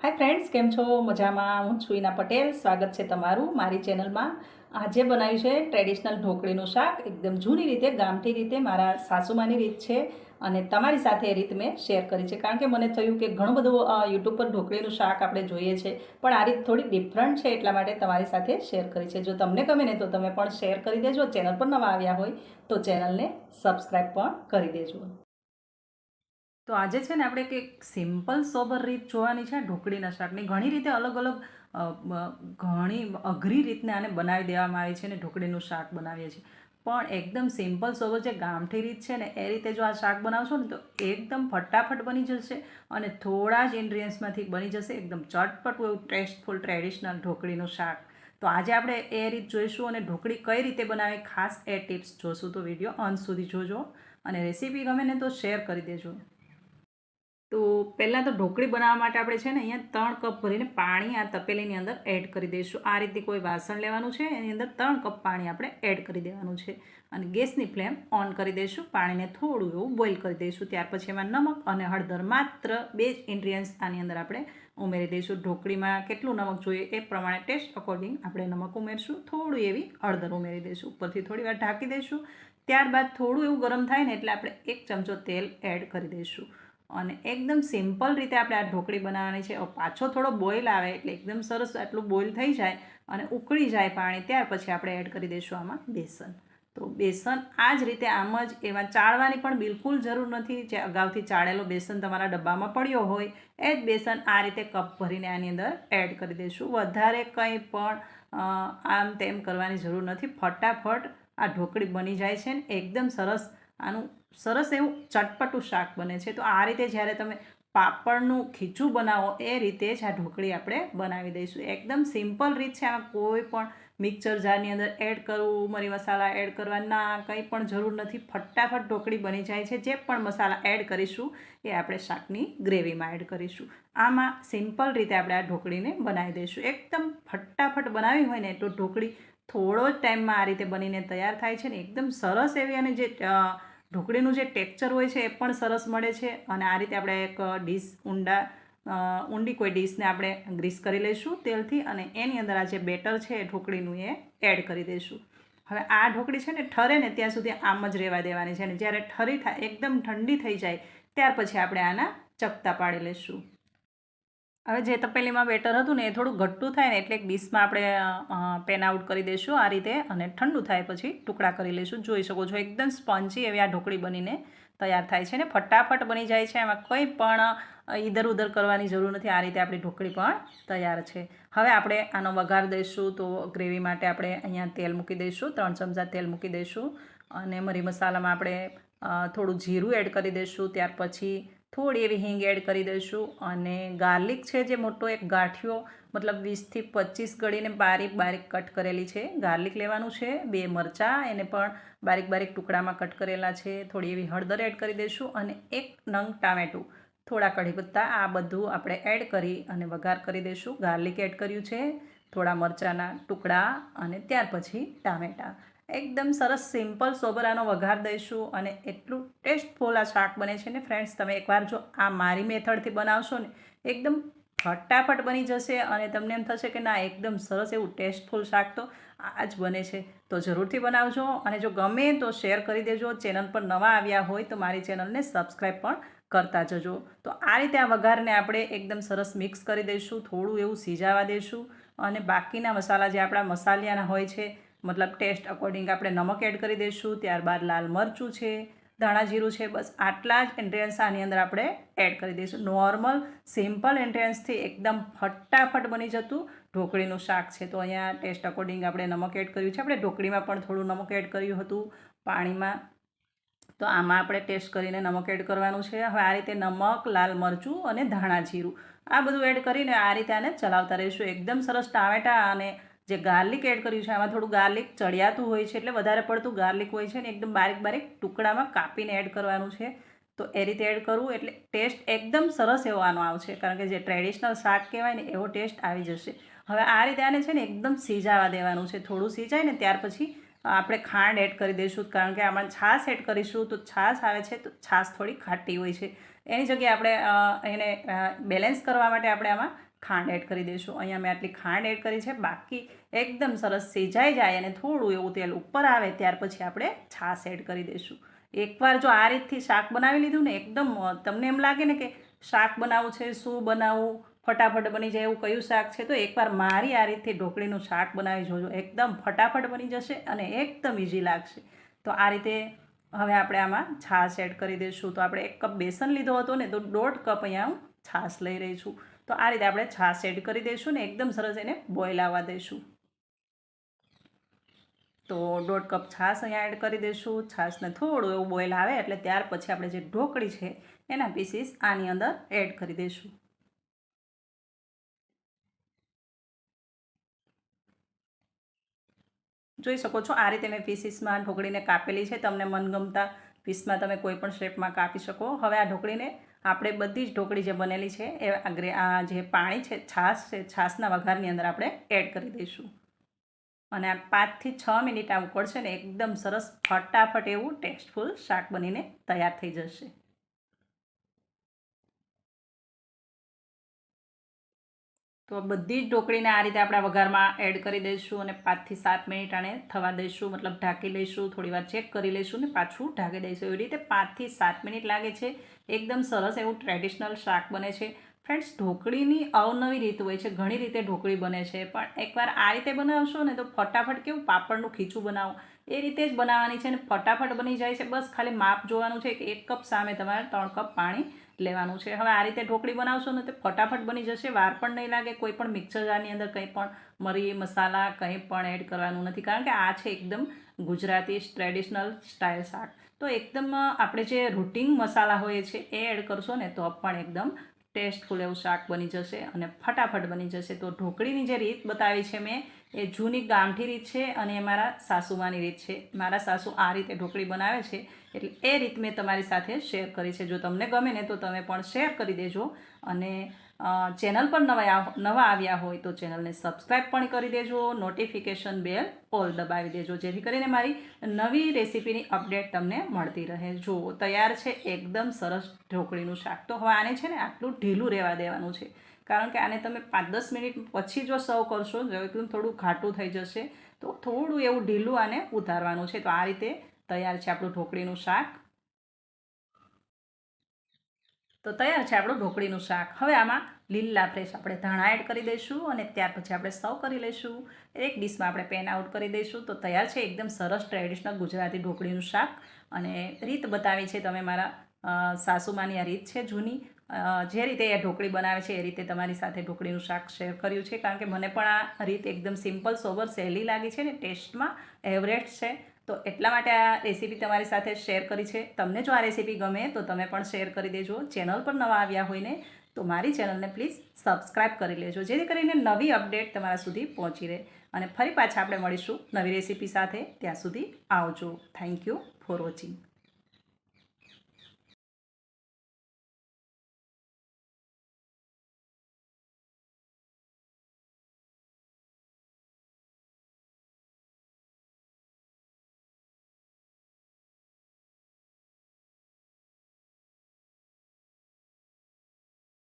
Hi friends, કેમ છો? મજામાં? હું છું ઈના પટેલ. સ્વાગત છે તમારું મારી ચેનલમાં. આજે બનાવ્યું છે ટ્રેડિશનલ ઢોકળીનું શાક, એકદમ જૂની રીતે, ગામઠી રીતે, મારા સાસુમાની રીત છે અને તમારી સાથે એ રીત મેં શેર કરી છે. કારણ કે મને થયું કે ઘણું બધું યુટ્યુબ પર ઢોકળીનું શાક આપણે જોઈએ છે, પણ આ રીત થોડી ડિફરન્ટ છે, એટલા માટે તમારી સાથે શેર કરી છે. જો તમને ગમે ને તો તમે પણ શેર કરી દેજો. ચેનલ પર નવા આવ્યા હોય તો ચેનલને સબસ્ક્રાઈબ પણ કરી દેજો. તો આજે છે ને આપણે કંઈક સિમ્પલ સોબર રીત જોવાની છે ઢોકળીના શાકની. ઘણી રીતે અલગ અલગ ઘણી અઘરી રીતને આને બનાવી દેવામાં આવે છે ને ઢોકળીનું શાક બનાવીએ છીએ, પણ એકદમ સિમ્પલ સોબર જે ગામઠી રીત છે ને એ રીતે જો આ શાક બનાવશો ને તો એકદમ ફટાફટ બની જશે અને થોડા જ ઇન્ગ્રીડિયન્ટ્સમાંથી બની જશે એકદમ ચટપટું એવું ટેસ્ટફુલ ટ્રેડિશનલ ઢોકળીનું શાક. તો આજે આપણે એ રીત જોઈશું અને ઢોકળી કઈ રીતે બનાવે ખાસ એ ટિપ્સ જોશું. તો વિડીયો અંત સુધી જોજો અને રેસીપી ગમે ને તો શેર કરી દેજો. તો પહેલાં તો ઢોકળી બનાવવા માટે આપણે છે ને અહીંયા 3 કપ ભરીને પાણી આ તપેલીની અંદર એડ કરી દઈશું. આ રીતે કોઈ વાસણ લેવાનું છે, એની અંદર 3 કપ પાણી આપણે એડ કરી દેવાનું છે અને ગેસની ફ્લેમ ઓન કરી દઈશું. પાણીને થોડું એવું બોઇલ કરી દઈશું. ત્યાર પછી એમાં નમક અને હળદર, માત્ર 2 જ ઇન્ગ્રીડિયન્ટ્સ આની અંદર આપણે ઉમેરી દઈશું. ઢોકળીમાં કેટલું નમક જોઈએ એ પ્રમાણે ટેસ્ટ અકોર્ડિંગ આપણે નમક ઉમેરશું. થોડું એવી હળદર ઉમેરી દઈશું. ઉપરથી થોડી વાર ઢાંકી દઈશું. ત્યારબાદ થોડું એવું ગરમ થાય ને એટલે આપણે 1 ચમચો તેલ એડ કરી દઈશું અને એકદમ સિમ્પલ રીતે આપણે આ ઢોકળી બનાવવાની છે. પાછો થોડો બોઇલ આવે એટલે એકદમ સરસ આટલું બોઇલ થઈ જાય અને ઉકળી જાય પાણી, ત્યાર પછી આપણે એડ કરી દઈશું આમાં બેસન. તો બેસન આ જ રીતે આમ જ એમાં ચાળવાની પણ બિલકુલ જરૂર નથી. જે અગાઉથી ચાળેલો બેસન તમારા ડબ્બામાં પડ્યો હોય એ જ બેસન આ રીતે કપ ભરીને આની અંદર એડ કરી દઈશું. વધારે કંઈ પણ આમ તેમ કરવાની જરૂર નથી. ફટાફટ આ ઢોકળી બની જાય છે ને એકદમ સરસ આનું સરસ એવું ચટપટું શાક બને છે. તો આ રીતે જ્યારે તમે પાપડનું ખીચું બનાવો એ રીતે જ આ ઢોકળી આપણે બનાવી દઈશું. એકદમ સિમ્પલ રીત છે. આમાં કોઈ પણ મિક્સર જારની અંદર એડ કરવું, મરી મસાલા એડ કરવા ના કંઈ પણ જરૂર નથી. ફટાફટ ઢોકળી બની જાય છે. જે પણ મસાલા એડ કરીશું એ આપણે શાકની ગ્રેવીમાં એડ કરીશું. આમાં સિમ્પલ રીતે આપણે આ ઢોકળીને બનાવી દઈશું. એકદમ ફટાફટ બનાવી હોય ને તો ઢોકળી થોડો જ ટાઈમમાં આ રીતે બનીને તૈયાર થાય છે ને એકદમ સરસ એવી, અને જે ઢોકળીનું જે ટેક્સચર હોય છે એ પણ સરસ મળે છે. અને આ રીતે આપણે એક ડીશ ઊંડી કોઈ ડીશને આપણે ગ્રીસ કરી લઈશું તેલથી અને એની અંદર આ જે બેટર છે એ ઢોકળીનું એ એડ કરી દઈશું. હવે આ ઢોકળી છે ને ઠરે ને ત્યાં સુધી આમ જ રહેવા દેવાની છે અને જ્યારે ઠરી થાય, એકદમ ઠંડી થઈ જાય ત્યાર પછી આપણે આના ચકતા પાડી લઈશું. હવે જે તપેલીમાં બેટર હતું ને એ થોડું ઘટ્ટું થાય ને એટલે એક ડીશમાં આપણે પેન આઉટ કરી દઈશું આ રીતે અને ઠંડુ થાય પછી ટુકડા કરી લઈશું. જોઈ શકો છો એકદમ સ્પંજી એવી આ ઢોકળી બનીને તૈયાર થાય છે ને ફટાફટ બની જાય છે. એમાં કંઈ પણ ઈધર ઉધર કરવાની જરૂર નથી. આ રીતે આપણી ઢોકળી પણ તૈયાર છે. હવે આપણે આનો વઘાર દઈશું. તો ગ્રેવી માટે આપણે અહીંયા તેલ મૂકી દઈશું. 3 ચમચા તેલ મૂકી દઈશું અને મરી મસાલામાં આપણે થોડું જીરું એડ કરી દઈશું. ત્યાર પછી થોડી એવી હિંગ એડ કરી દઈશું અને ગાર્લિક છે જે મોટો એક ગાંઠિયો, મતલબ 20 થી 25 ગળીને બારીક બારીક કટ કરેલી છે ગાર્લિક લેવાનું છે. 2 મરચાં એને પણ બારીક બારીક ટુકડામાં કટ કરેલા છે. થોડી એવી હળદર એડ કરી દઈશું અને 1 નંગ ટામેટું, થોડા કઢી પત્તા, આ બધું આપણે એડ કરી અને વઘાર કરી દઈશું. ગાર્લિક એડ કર્યું છે, થોડા મરચાંના ટુકડા અને ત્યાર પછી ટામેટાં. એકદમ સરસ સિમ્પલ સોબરાનો વઘાર દઈશું અને એટલું ટેસ્ટફુલ આ શાક બને છે ને ફ્રેન્ડ્સ, તમે એકવાર જો આ મારી મેથડથી બનાવશો ને એકદમ ફટાફટ બની જશે અને તમને એમ થશે કે ના એકદમ સરસ એવું ટેસ્ટફુલ શાક તો આ જ બને છે. તો જરૂરથી બનાવજો અને જો ગમે તો શેર કરી દેજો. ચેનલ પર નવા આવ્યા હોય તો મારી ચેનલને સબસ્ક્રાઈબ પણ કરતા જજો. તો આ રીતે આ વઘારને આપણે એકદમ સરસ મિક્સ કરી દઈશું, થોડું એવું સિજાવા દઈશું અને બાકીના મસાલા જે આપણા મસાલિયાના હોય છે, મતલબ ટેસ્ટ અકોર્ડિંગ આપણે નમક એડ કરી દઈશું. ત્યારબાદ લાલ મરચું છે, ધાણા જીરું છે, બસ આટલા જ ઇન્ગ્રેડિયન્ટ્સ આની અંદર આપણે એડ કરી દઈશું. નોર્મલ સિમ્પલ ઇન્ગ્રેડિયન્ટ્સથી એકદમ ફટાફટ બની જતું ઢોકળીનું શાક છે. તો અહીંયા ટેસ્ટ અકોર્ડિંગ આપણે નમક એડ કર્યું છે. આપણે ઢોકળીમાં પણ થોડું નમક એડ કર્યું હતું પાણીમાં, તો આમાં આપણે ટેસ્ટ કરીને નમક એડ કરવાનું છે. હવે આ રીતે નમક, લાલ મરચું અને ધાણા જીરું આ બધું એડ કરીને આ રીતે આને ચલાવતા રહીશું. એકદમ સરસ ટામેટાં અને જે ગાર્લિક એડ કર્યું છે આમાં થોડું ગાર્લિક ચડિયાતું હોય છે એટલે વધારે પડતું ગાર્લિક હોય છે ને એકદમ બારીક બારીક ટુકડામાં કાપીને એડ કરવાનું છે. તો એ રીતે એડ કરવું એટલે ટેસ્ટ એકદમ સરસ એવો આનો આવશે, કારણ કે જે ટ્રેડિશનલ શાક કહેવાય ને એવો ટેસ્ટ આવી જશે. હવે આ રીતે આને છે ને એકદમ સિજાવા દેવાનું છે. થોડું સિજાય ને ત્યાર પછી આપણે ખાંડ એડ કરી દઈશું, કારણ કે આમાં છાશ એડ કરીશું તો છાશ આવે છે તો છાશ થોડી ખાટી હોય છે એની જગ્યાએ આપણે એને બેલેન્સ કરવા માટે આપણે આમાં ખાંડ એડ કરી દઈશું. અહીંયા મેં આટલી ખાંડ એડ કરી છે. બાકી એકદમ સરસ સિજાઈ જાય અને થોડું એવું તેલ ઉપર આવે ત્યાર પછી આપણે છાશ એડ કરી દઈશું. એકવાર જો આ રીતથી શાક બનાવી લીધું ને, એકદમ તમને એમ લાગે ને કે શાક બનાવવું છે, શું બનાવવું, ફટાફટ બની જાય એવું કયું શાક છે, તો એકવાર મારી આ રીતથી ઢોકળીનું શાક બનાવી જોજો. એકદમ ફટાફટ બની જશે અને એકદમ ઇઝી લાગશે. તો આ રીતે હવે આપણે આમાં છાશ એડ કરી દઈશું. તો આપણે 1 કપ બેસન લીધો હતો ને, તો 1.5 કપ અહીંયા હું છાશ લઈ રહી છું. તો આ રીતે આપણે છાશ એડ કરી દઈશું ને એકદમ સરસ એને બોઇલ આવવા દઈશું. તો 1.5 કપ છાશ અહીંયા એડ કરી દઈશું. છાશને થોડું એવું બોઇલ આવે એટલે ત્યાર પછી આપણે જે ઢોકળી છે એના પીસીસ આની અંદર એડ કરી દઈશું. જોઈ શકો છો આ રીતે મેં પીસીસમાં ઢોકળીને કાપેલી છે. તમને મનગમતા પીસમાં તમે કોઈ પણ શેપમાં કાપી શકો. હવે આ ઢોકળીને આપણે બધી જ ઢોકળી જે બનેલી છે એ આ જે પાણી છે, છાશ છે, છાશના વઘારની અંદર આપણે એડ કરી દઈશું. અને આ 5 થી 6 મિનિટ આ ઉકળશે ને એકદમ સરસ ફટાફટ એવું ટેસ્ટફુલ શાક બનીને તૈયાર થઈ જશે. તો બધી જ ઢોકળીને આ રીતે આપણા વઘારમાં એડ કરી દઈશું અને 5 થી 7 મિનિટ આને થવા દઈશું, મતલબ ઢાંકી લઈશું. થોડી વાર ચેક કરી લઈશું ને પાછું ઢાંકી દઈશું. એવી રીતે 5 થી 7 મિનિટ લાગે છે. એકદમ સરસ એવું ટ્રેડિશનલ શાક બને છે. ફ્રેન્ડ્સ, ઢોકળીની અવનવી રીત હોય છે. ઘણી રીતે ઢોકળી બને છે, પણ એકવાર આ રીતે બનાવશો ને તો ફટાફટ કેવું પાપડનું ખીચું બનાવો એ રીતે જ બનાવવાની છે અને ફટાફટ બની જાય છે. બસ ખાલી માપ જોવાનું છે કે 1 કપ સામે તમારે 3 કપ પાણી લેવાનું છે. હવે આ રીતે ઢોકળી બનાવશો ને તો ફટાફટ બની જશે, વાર પણ નહીં લાગે. કોઈ પણ મિક્સર જારની અંદર કંઈ પણ મરી મસાલા કંઈ પણ એડ કરવાનું નથી, કારણ કે આ છે એકદમ ગુજરાતી ટ્રેડિશનલ સ્ટાઇલ શાક. તો એકદમ આપણે જે રૂટિન મસાલા હોય છે એ એડ કરશો ને તો પણ એકદમ ટેસ્ટફુલ એવું શાક બની જશે અને ફટાફટ બની જશે. તો ઢોકળીની જે રીત બતાવી છે મેં એ જૂની ગામઠી રીત છે અને એ મારા સાસુમાની રીત છે. મારા સાસુ આ રીતે ઢોકળી બનાવે છે એટલે એ રીત મેં તમારી સાથે શેર કરી છે. જો તમને ગમે ને તો તમે પણ શેર કરી દેજો. અને ચેનલ પર નવા આવ્યા હોય તો ચેનલને સબસ્ક્રાઈબ પણ કરી દેજો. નોટિફિકેશન બેલ ઓલ દબાવી દેજો, જેથી કરીને મારી નવી રેસીપીની અપડેટ તમને મળતી રહે. જો તૈયાર છે એકદમ સરસ ઢોકળીનું શાક. તો હવે આને છે ને આટલું ઢીલું રહેવા દેવાનું છે, કારણ કે આને તમે 5-10 મિનિટ પછી જો સર્વ કરશો જો એકદમ થોડું ઘાટું થઈ જશે. તો થોડું એવું ઢીલું આને ઉતારવાનું છે. તો આ રીતે તૈયાર છે આપણું ઢોકળીનું શાક. તો તૈયાર છે આપણું ઢોકળીનું શાક. હવે આમાં લીલા ફ્રેશ આપણે ધાણા એડ કરી દઈશું અને ત્યાર પછી આપણે સર્વ કરી લઈશું. એક ડીશમાં આપણે પેન આઉટ કરી દઈશું. તો તૈયાર છે એકદમ સરસ ટ્રેડિશનલ ગુજરાતી ઢોકળીનું શાક. અને રીત બતાવી છે તમે મારા સાસુમાની આ રીત છે જૂની. જે રીતે એ ઢોકળી બનાવે છે એ રીતે તમારી સાથે ઢોકળીનું શાક શેર કર્યું છે, કારણ કે મને પણ આ રીત એકદમ સિમ્પલ સોબર સહેલી લાગી છે ને ટેસ્ટમાં એવરેજ છે. તો એટલા માટે આ રેસીપી તમારી સાથે શેર કરી છે. તમને જો આ રેસીપી ગમે તો તમે પણ શેર કરી દેજો. ચેનલ પર નવા આવ્યા હોય ને તો મારી ચેનલને પ્લીઝ સબસ્ક્રાઈબ કરી લેજો, જેથી કરીને નવી અપડેટ તમારા સુધી પહોંચી રહે. અને ફરી પાછા આપણે મળીશું નવી રેસીપી સાથે. ત્યાં સુધી આવજો. Thank you for watching.